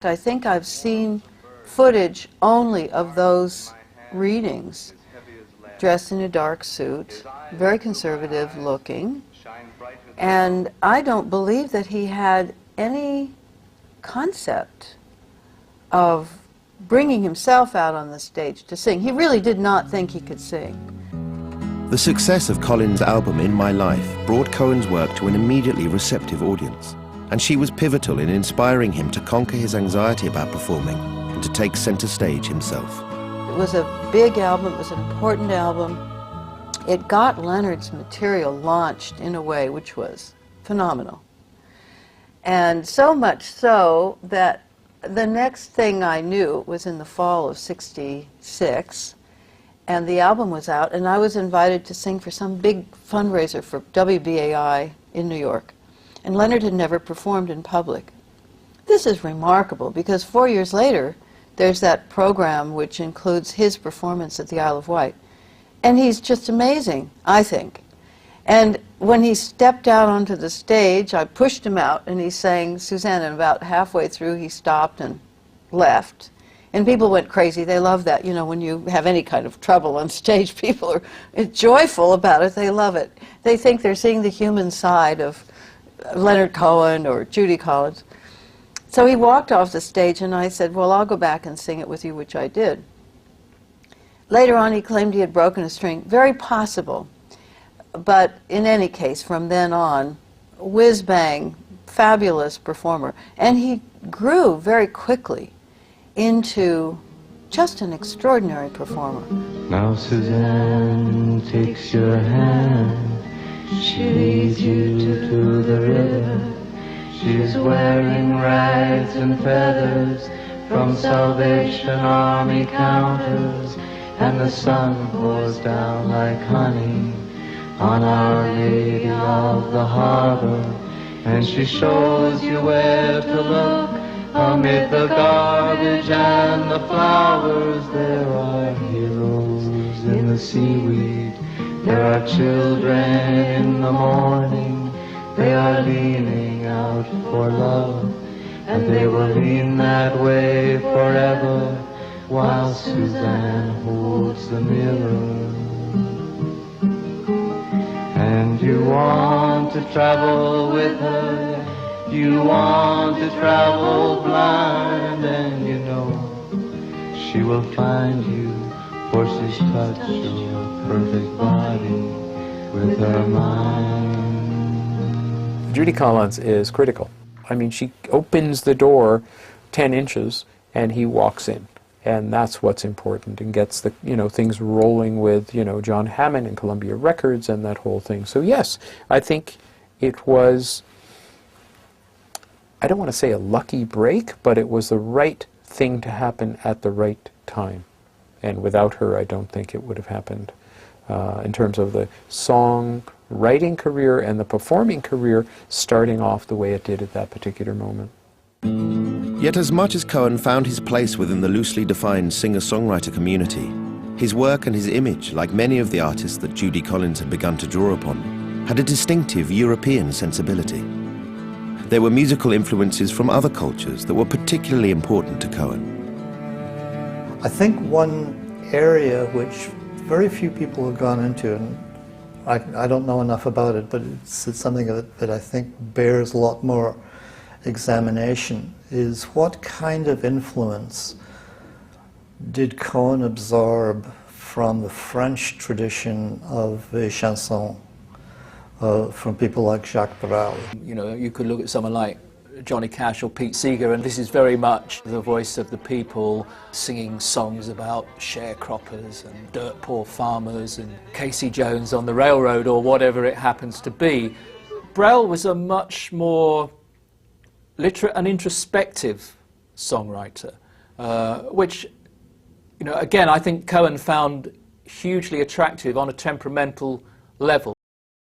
I think I've seen footage only of those readings, dressed in a dark suit, very conservative looking, and I don't believe that he had any concept of bringing himself out on the stage to sing. He really did not think he could sing. The success of Colin's album In My Life brought Cohen's work to an immediately receptive audience, and she was pivotal in inspiring him to conquer his anxiety about performing and to take center stage himself. It was a big album, it was an important album. It got Leonard's material launched in a way which was phenomenal. And so much so that the next thing I knew was in the fall of '66, and the album was out, and I was invited to sing for some big fundraiser for WBAI in New York. And Leonard had never performed in public. This is remarkable because 4 years later, there's that program which includes his performance at the Isle of Wight. And he's just amazing, I think. And when he stepped out onto the stage, I pushed him out and he sang Suzanne, and about halfway through he stopped and left. And people went crazy. They love that. You know, when you have any kind of trouble on stage, people are joyful about it. They love it. They think they're seeing the human side of Leonard Cohen or Judy Collins. So he walked off the stage and I said, well, I'll go back and sing it with you, which I did. Later on he claimed he had broken a string. Very possible. But in any case, from then on, whiz-bang, fabulous performer. And he grew very quickly into just an extraordinary performer. Now Suzanne takes your hand, she leads you to the river. She's wearing rags and feathers from Salvation Army counters, and the sun pours down like honey on Our Lady of the Harbor, and she shows you where to look amid the garbage and the flowers. There are heroes in the seaweed, there are children in the morning, they are leaning out for love, and they will lean that way forever while Suzanne holds the mirror. And you want to travel with her, you want to travel blind, and you know she will find you, for she's touched your perfect body with her mind. Judy Collins is critical. I mean, she opens the door 10 inches and he walks in. And that's what's important, and gets the, things rolling with, John Hammond and Columbia Records and that whole thing. So yes, I think it was, I don't want to say a lucky break, but it was the right thing to happen at the right time. And without her, I don't think it would have happened in terms of the song-writing career and the performing career starting off the way it did at that particular moment. Yet as much as Cohen found his place within the loosely defined singer-songwriter community, his work and his image, like many of the artists that Judy Collins had begun to draw upon, had a distinctive European sensibility. There were musical influences from other cultures that were particularly important to Cohen. I think one area which very few people have gone into, and I don't know enough about it, but it's something that I think bears a lot more examination, is what kind of influence did Cohen absorb from the French tradition of the chanson, from people like Jacques Brel? You could look at someone like Johnny Cash or Pete Seeger, and this is very much the voice of the people singing songs about sharecroppers and dirt poor farmers and Casey Jones on the railroad or whatever it happens to be. Brel was a much more literate and introspective songwriter, which, again, I think Cohen found hugely attractive on a temperamental level.